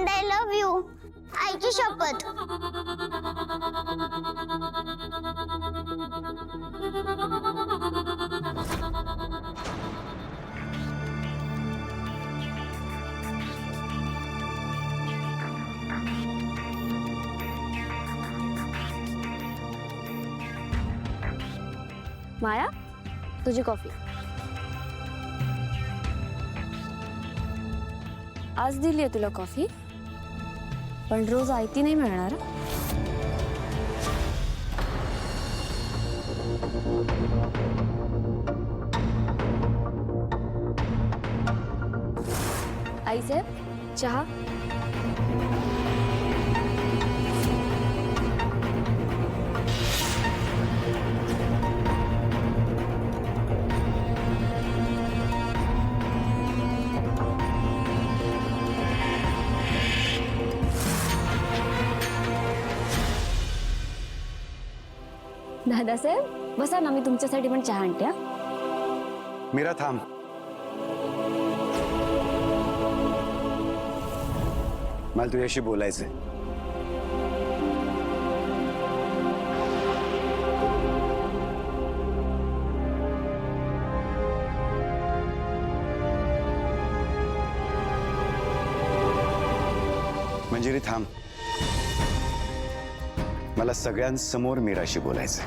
And I love you. आईची शपथ. माया, तुझी कॉफी. आज दिली आहे तुला कॉफी, पण रोज आयती नाही मिळणार. आई साहेब, चहा. दादासाहेब बसा ना, मी तुमच्यासाठी पण चहा आणते. मीरा थांब. मला तुझ्याशी बोलायचंय. मंजिरी थांब. मला सगळ्यांसमोर मीराशी बोलायचंय.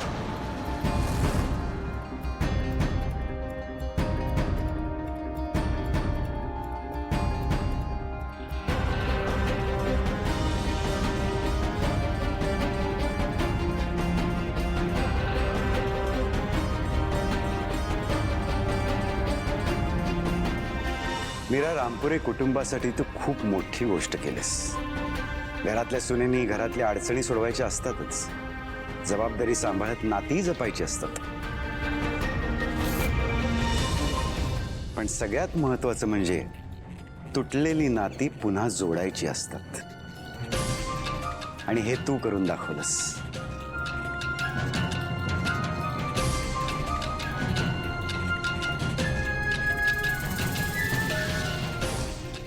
मीरा, रामपुरे कुटुंबासाठी तू खूप मोठी गोष्ट केलीस. घरातल्या सुनेनी घरातल्या अडचणी सोडवायच्या असतातच, जबाबदारी सांभाळत नाती जपायची असतात. पण सगळ्यात महत्वाचं म्हणजे तुटलेली नाती पुन्हा जोडायची असतात, आणि हे तू करून दाखवलंस.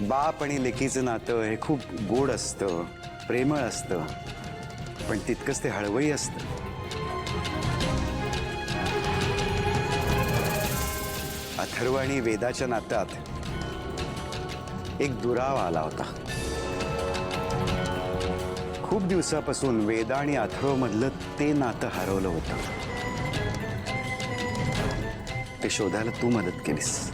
बाप आणि लेकीचं नातं हे खूप गोड असतं, प्रेमळ असतं, पण तितकंच ते हळवंही असतं. अथर्व आणि वेदाच्या नात्यात एक दुरावा आला होता. खूप दिवसापासून वेदा आणि अथर्व मधलं ते नातं हरवलं होतं. ते शोधायला तू मदत केलीस.